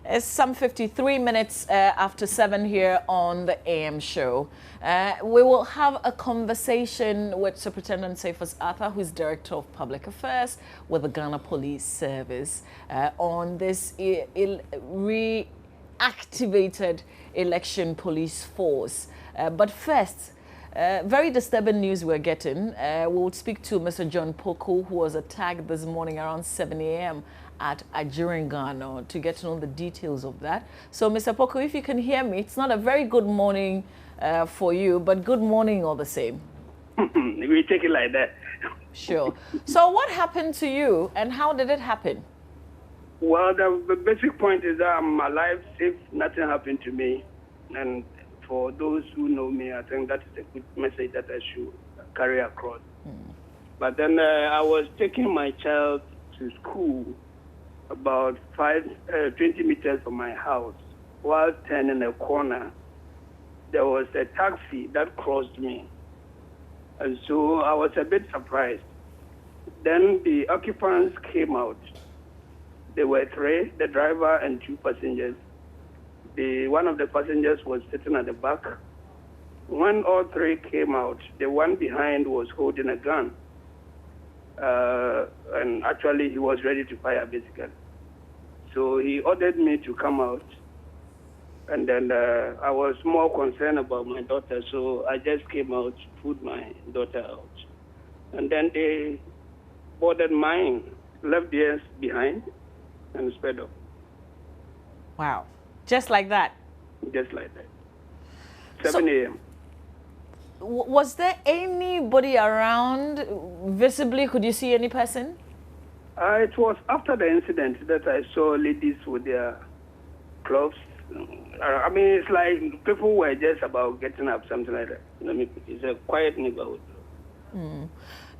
It's some 53 minutes after 7 here on the AM show. We will have a conversation with Superintendent Cephas Arthur, who is Director of Public Affairs with the Ghana Police Service, on this reactivated election police force. But first, very disturbing news we're getting. We'll speak to Mr. John Poku, who was attacked this morning around 7 a.m. at Adjiriganor, to get to know the details of that. So, Mr. Poku, if you can hear me, it's not a very good morning for you, but good morning all the same. We take it like that. Sure. So what happened to you and how did it happen? Well, the basic point is that I'm alive, safe, nothing happened to me. And for those who know me, I think that is a good message that I should carry across. But then I was taking my child to school about 20 meters from my house. While turning a corner, there was a taxi that crossed me. And so I was a bit surprised. Then the occupants came out. There were three, the driver and two passengers. One of the passengers was sitting at the back. When all three came out, the one behind was holding a gun. And actually, he was ready to fire, basically. So he ordered me to come out. And then I was more concerned about my daughter, so I just came out to put my daughter out. And then they boarded mine, left theirs behind, and sped up. Wow. Just like that? Just like that. 7 a.m. Was there anybody around visibly? Could you see any person? It was after the incident that I saw ladies with their clothes. I mean, it's like people were just about getting up, something like that. It's a quiet neighborhood.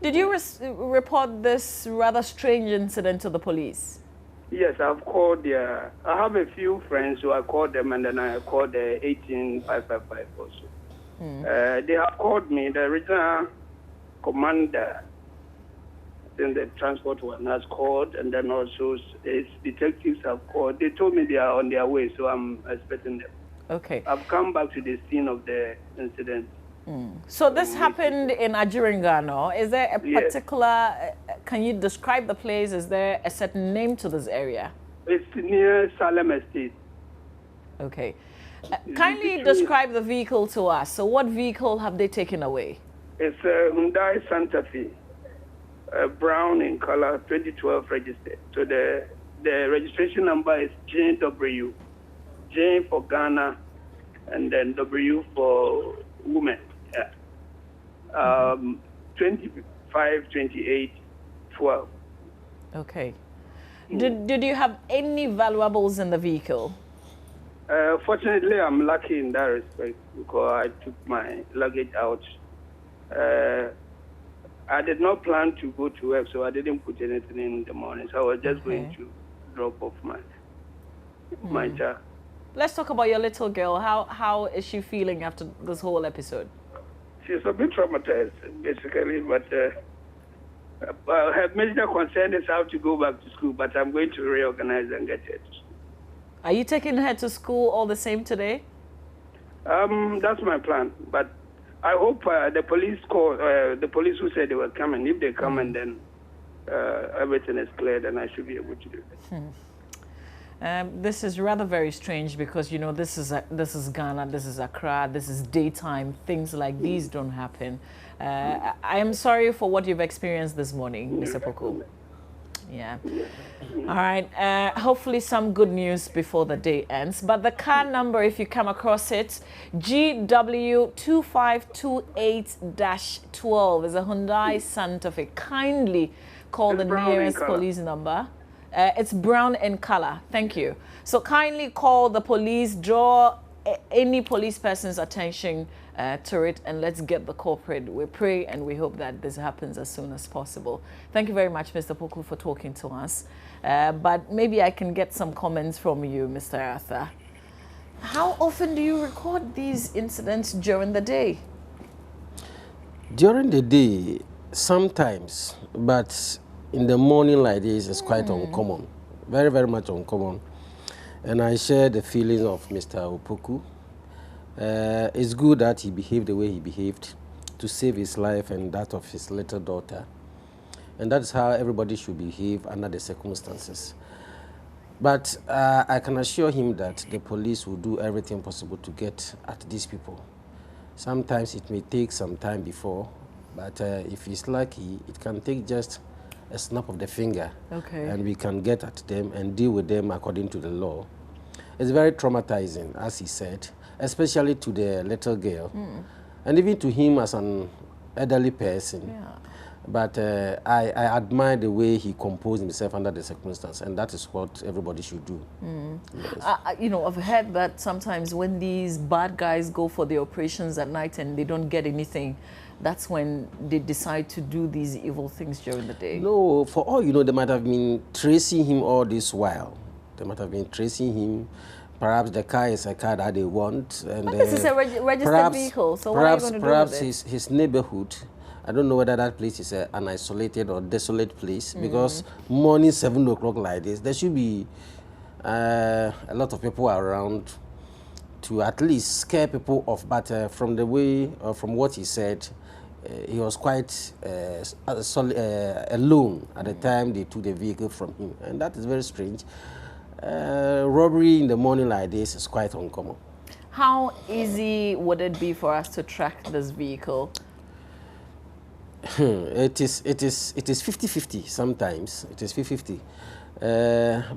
Did you report this rather strange incident to the police? Yes, I've called I have a few friends, so I called them, and then I called the 18555 also. They have called me, the regional commander, then the transport one has called, and then also his detectives have called. They told me they are on their way, so I'm expecting them. Okay. I've come back to the scene of the incident. So this happened in Adjiriganor. Is there a particular, can you describe the place? Is there a certain name to this area? It's near Salem Estate. Okay. Kindly describe the vehicle to us. So what vehicle have they taken away? It's a Hyundai Santa Fe, brown in color, 2012 registered. So the registration number is JW. J for Ghana, and then W for women. 25, 28, 12. Okay. Did you have any valuables in the vehicle? Fortunately, I'm lucky in that respect because I took my luggage out. I did not plan to go to work, so I didn't put anything in the morning. So I was just going to drop off my child. Let's talk about your little girl. How is she feeling after this whole episode? She's a bit traumatized, basically, but her major concern is how to go back to school, but I'm going to reorganize and get her to school. Are you taking her to school all the same today? That's my plan, but I hope the police who said they were coming, if they come and then everything is clear, then I should be able to do that. This is rather very strange because, you know, this is Ghana, this is Accra, this is daytime. Things like these don't happen. I am sorry for what you've experienced this morning, Mr. Poku. Yeah. All right. Hopefully some good news before the day ends. But the car number, if you come across it, GW2528-12 is a Hyundai Santa Fe. Kindly call the nearest police number. It's brown in color. Thank you. So kindly call the police, draw any police person's attention to it, and let's get the culprit. We pray and we hope that this happens as soon as possible. Thank you very much, Mr. Poku, for talking to us. But maybe I can get some comments from you, Mr. Arthur. How often do you record these incidents during the day? During the day, sometimes, but in the morning like this, it's quite uncommon. Very, very much uncommon. And I share the feelings of Mr. Opoku. It's good that he behaved the way he behaved to save his life and that of his little daughter. And that's how everybody should behave under the circumstances. But I can assure him that the police will do everything possible to get at these people. Sometimes it may take some time before, but if he's lucky, it can take just a snap of the finger. Okay. And we can get at them and deal with them according to the law. It's very traumatizing, as he said, especially to the little girl, and even to him as an elderly person. Yeah. But I admire the way he composed himself under the circumstance, and that is what everybody should do. Yes. You know, I've heard that sometimes when these bad guys go for the operations at night and they don't get anything, that's when they decide to do these evil things during the day. No, for all you know, they might have been tracing him all this while. They might have been tracing him. Perhaps the car is a car that they want. And but this is a registered vehicle, so what are you going to do with it? His neighborhood, I don't know whether that place is an isolated or desolate place, because morning 7 o'clock like this, there should be a lot of people around to at least scare people off. But from the way, from what he said, he was quite alone at the time they took the vehicle from him. And that is very strange. Robbery in the morning like this is quite uncommon. How easy would it be for us to track this vehicle? It is 50-50 sometimes. It is 50-50.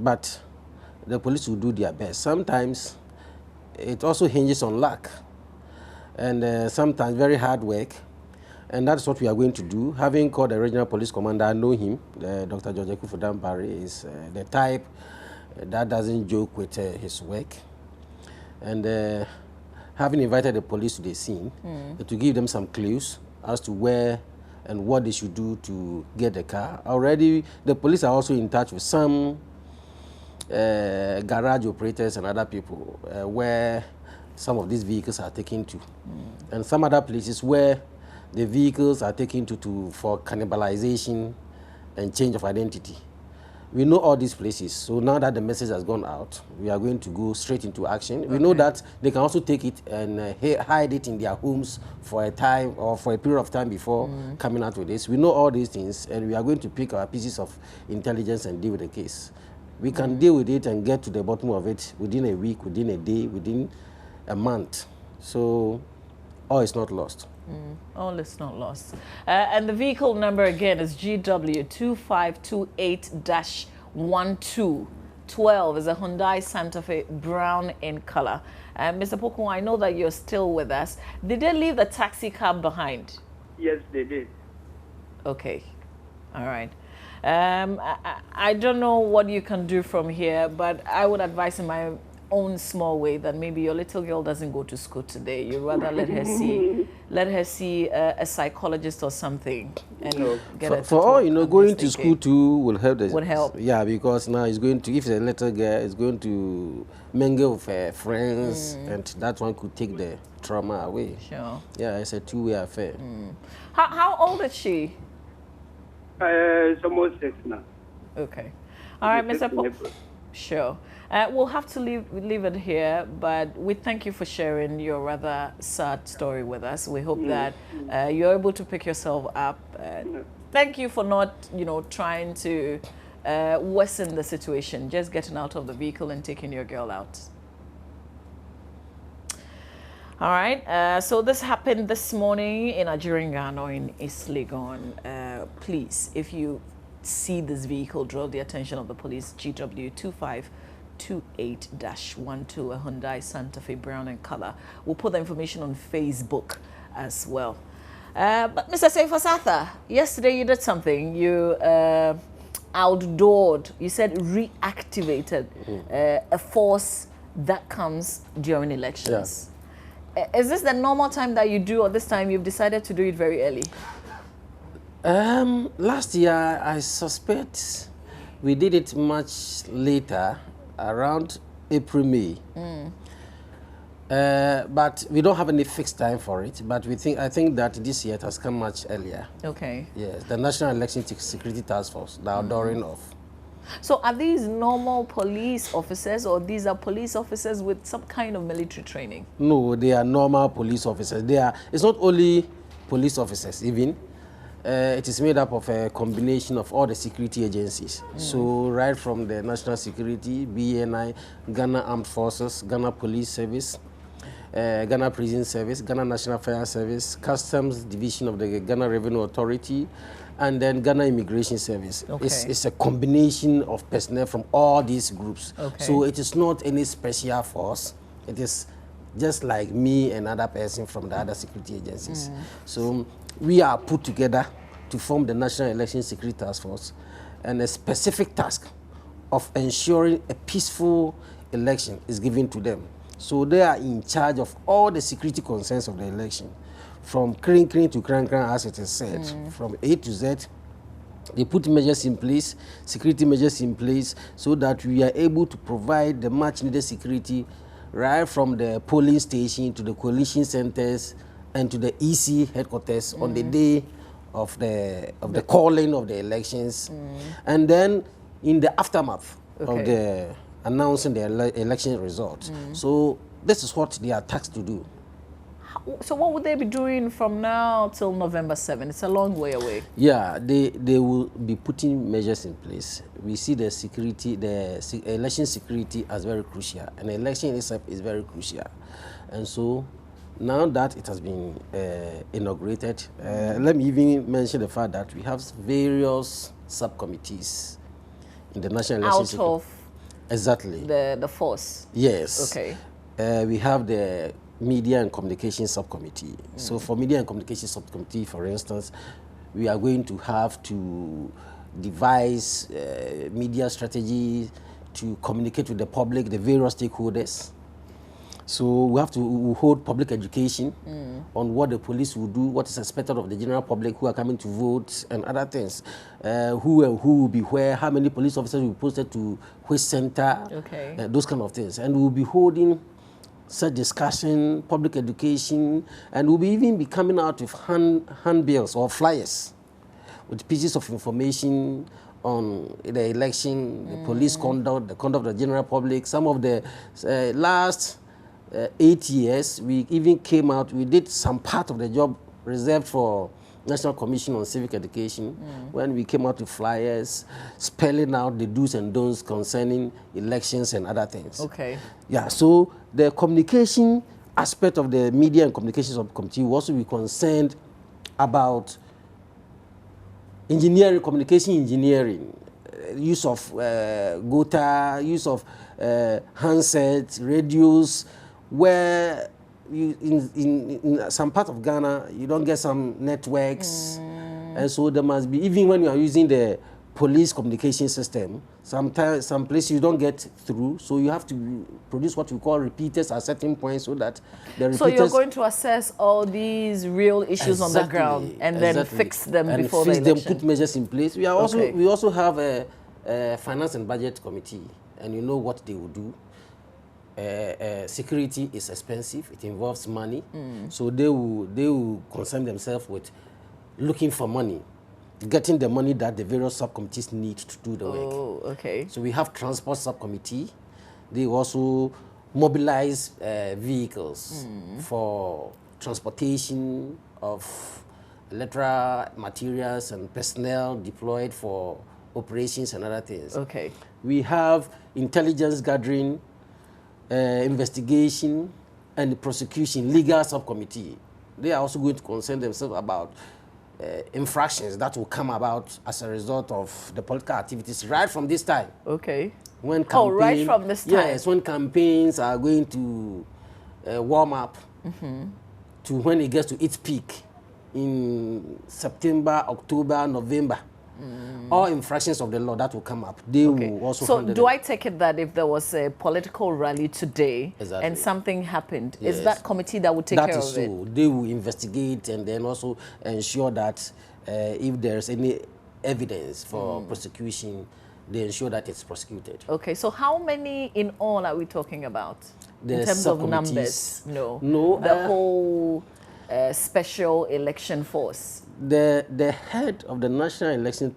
But the police will do their best. Sometimes it also hinges on luck. And sometimes very hard work. And that's what we are going to do. Having called the regional police commander, I know him. Dr. George Ekufudampare is the type that doesn't joke with his work. And having invited the police to the scene to give them some clues as to where and what they should do to get the car. Already, the police are also in touch with some garage operators and other people where some of these vehicles are taken to. And some other places where the vehicles are taken to for cannibalization and change of identity. We know all these places, so now that the message has gone out, we are going to go straight into action. We know that they can also take it and hide it in their homes for a time or for a period of time before coming out with this. We know all these things, and we are going to pick our pieces of intelligence and deal with the case. We can deal with it and get to the bottom of it within a week, within a day, within a month. So all is not lost. All is not lost. And the vehicle number again is GW2528-12. Is a Hyundai Santa Fe, brown in color. Mr. Poku, I know that you're still with us. Did they leave the taxi cab behind? Yes, they did. Okay. All right. I don't know what you can do from here, but I would advise in my own small way that maybe your little girl doesn't go to school today. You rather let her see a psychologist or something, and get her for all you know, going to school too will help. Would help. Yeah, because now it's going to, if it's a little girl, it's going to mingle with her friends, and that one could take the trauma away. Sure. Yeah, it's a two-way affair. How old is she? It's almost 6 now. Okay. All right, Mr. Poku. Sure. We'll have to leave it here, but we thank you for sharing your rather sad story with us. We hope that you're able to pick yourself up. Thank you for not, trying to worsen the situation, just getting out of the vehicle and taking your girl out. All right, so this happened this morning in Adjiriganor in East Legon. Please, if you see this vehicle, draw the attention of the police. GW2528-12, a Hyundai Santa Fe, brown in color. We'll put the information on Facebook as well. But Mr. Seifasatha, yesterday you did something. You outdoored, you said reactivated a force that comes during elections. Yeah. Is this the normal time that you do, or this time you've decided to do it very early? Last year, I suspect we did it much later, around April, May. But we don't have any fixed time for it. But I think that this year it has come much earlier. Okay. Yes, the National Election Security Task Force, the outdooring of. So are these normal police officers, or these are police officers with some kind of military training? No, they are normal police officers. It's not only police officers, even. It is made up of a combination of all the security agencies. So right from the National Security, BNI, Ghana Armed Forces, Ghana Police Service, Ghana Prison Service, Ghana National Fire Service, Customs Division of the Ghana Revenue Authority, and then Ghana Immigration Service. Okay. It's a combination of personnel from all these groups. Okay. So it is not any special force. It is just like me and other person from the other security agencies. So we are put together to form the National Election Security Task Force, and a specific task of ensuring a peaceful election is given to them. So they are in charge of all the security concerns of the election, from kring to kran as it is said, from A to Z. They put measures in place, security measures in place, so that we are able to provide the much needed security right from the polling station to the coalition centers and to the EC headquarters on the day of the calling of the elections, and then in the aftermath of the announcing the election results. So this is what they are tasked to do. So what would they be doing from now till November 7? It's a long way away. Yeah, they will be putting measures in place. We see the security, election security as very crucial, and the election itself is very crucial. And so now that it has been inaugurated, let me even mention the fact that we have various subcommittees in the National Election Security. Out of exactly the force. Yes. Okay. We have the Media and Communication Subcommittee. So for Media and Communication Subcommittee, for instance, we are going to have to devise media strategy to communicate with the public, the various stakeholders. So we have to hold public education on what the police will do, what is expected of the general public who are coming to vote, and other things. Who will be where, how many police officers will be posted to which center, those kind of things. And we'll be holding such discussion, public education, and we'll even be coming out with handbills or flyers with pieces of information on the election, the police conduct, the conduct of the general public. Some of the last 8 years, we even came out, we did some part of the job reserved for National Commission on Civic Education, when we came out with flyers spelling out the do's and don'ts concerning elections and other things. Okay. Yeah, so the communication aspect of the Media and Communication Subcommittee will also be concerned about engineering, communication engineering, use of GOTA, use of handsets, radios, where in some part of Ghana, you don't get some networks. And so there must be, even when you are using the police communication system, sometimes some places you don't get through, so you have to produce what we call repeaters at certain points so that the repeaters... So you're going to assess all these real issues on the ground and then fix them and before fix the them, election. put measures in place. We are also we also have a finance and budget committee, and you know what they will do. Security is expensive, it involves money, so they will concern themselves with looking for money, getting the money that the various subcommittees need to do the work. Oh, okay. So we have transport subcommittee. They also mobilize vehicles for transportation of electoral materials and personnel deployed for operations and other things. Okay. We have intelligence gathering, investigation, and prosecution, legal subcommittee. They are also going to concern themselves about infractions that will come about as a result of the political activities right from this time. Okay. When right from this time. Yes, when campaigns are going to warm up to when it gets to its peak in September, October, November. All infractions of the law that will come up, they will also So handle do them. I take it that if there was a political rally today and something happened, is that committee that would take care of it? That is so. They will investigate and then also ensure that if there's any evidence for prosecution, they ensure that it's prosecuted. Okay, so how many in all are we talking about in The terms of numbers? No, the whole special election force. the head of the National Election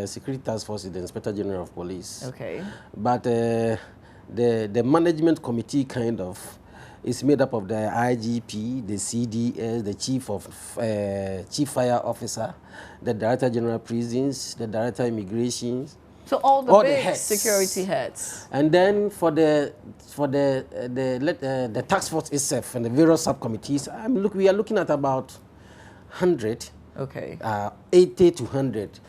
Security Task Force is the Inspector General of Police. Okay. But the management committee kind of is made up of the IGP, the CDS, the Chief Fire Officer, the Director General Prisons, the Director Immigration. So all the big security heads. And then for the task force itself and the various subcommittees, we are looking at about 100. Okay. 80 to 100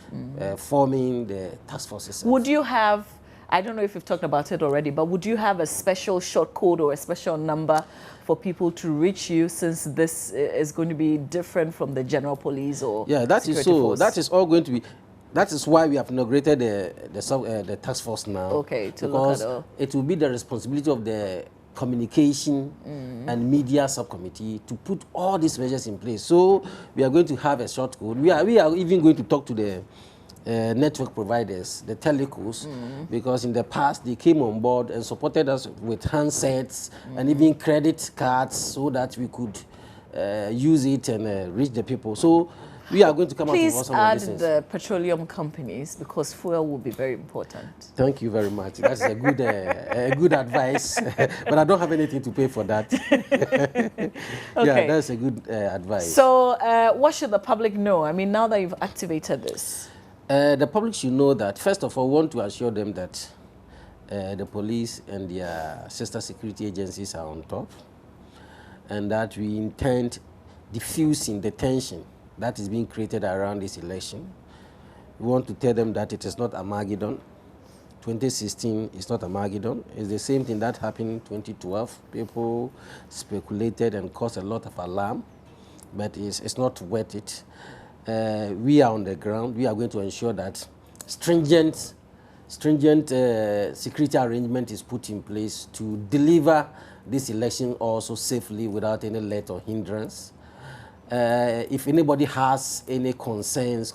forming the task force itself. Would you have, I don't know if you've talked about it already, but would you have a special short code or a special number for people to reach you, since this is going to be different from the general police or security force? That is all going to be. That is why we have inaugurated the task force now. Okay, to look at all. It will be the responsibility of the communication and media subcommittee to put all these measures in place. So we are going to have a short code. We are even going to talk to the network providers, the telecos, because in the past they came on board and supported us with handsets and even credit cards so that we could use it and reach the people. So we are going to come out with some of these things. Please add the petroleum companies, because fuel will be very important. Thank you very much. That's a good advice, but I don't have anything to pay for that. Okay. Yeah, that's a good advice. So what should the public know? I mean, now that you've activated this. The public should know that, first of all, we want to assure them that the police and their sister security agencies are on top, and that we intend diffusing the tension that is being created around this election. We want to tell them that it is not Armageddon. 2016 is not Armageddon. It's the same thing that happened in 2012. People speculated and caused a lot of alarm, but it's not worth it. We are on the ground. We are going to ensure that stringent security arrangement is put in place to deliver this election also safely without any let or hindrance. If anybody has any concerns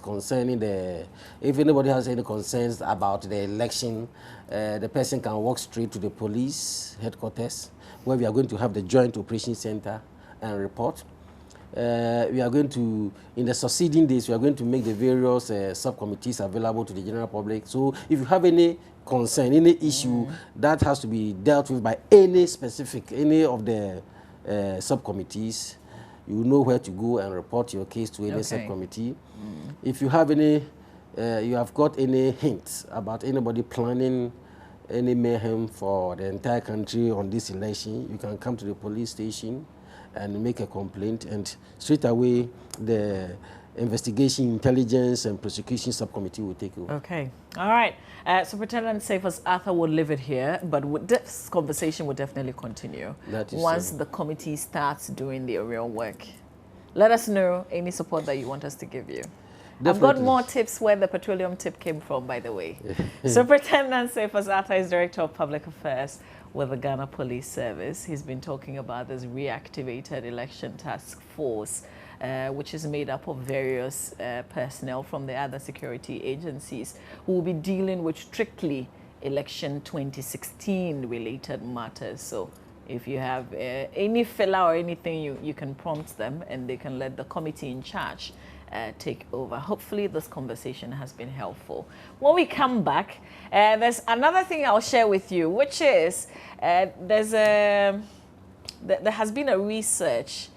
about the election, the person can walk straight to the police headquarters, where we are going to have the Joint Operations Center and report. We are going to, in the succeeding days, we are going to make the various subcommittees available to the general public. So if you have any concern, any issue that has to be dealt with by any of the subcommittees, you know where to go and report your case to any subcommittee. If you have any, you have got any hints about anybody planning any mayhem for the entire country on this election, you can come to the police station and make a complaint, and straight away the investigation, intelligence, and prosecution subcommittee will take over. Okay. All right. Superintendent Cephas Arthur will leave it here, but this conversation will definitely continue once the committee starts doing their real work. Let us know any support that you want us to give you. Definitely. I've got more tips where the petroleum tip came from, by the way. Superintendent Cephas Arthur is Director of Public Affairs with the Ghana Police Service. He's been talking about this reactivated election task force, which is made up of various personnel from the other security agencies who will be dealing with strictly election 2016 related matters. So if you have any filler or anything, you can prompt them and they can let the committee in charge take over. Hopefully this conversation has been helpful. When we come back, there's another thing I'll share with you, which is there has been a research,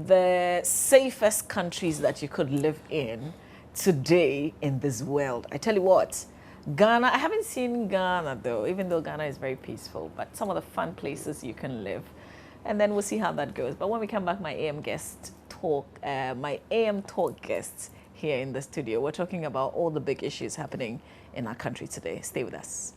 the safest countries that you could live in today in this world. I tell you what, Ghana, I haven't seen Ghana though, even though Ghana is very peaceful, but some of the fun places you can live. And then we'll see how that goes. But when we come back, my AM talk guests here in the studio, we're talking about all the big issues happening in our country today. Stay with us.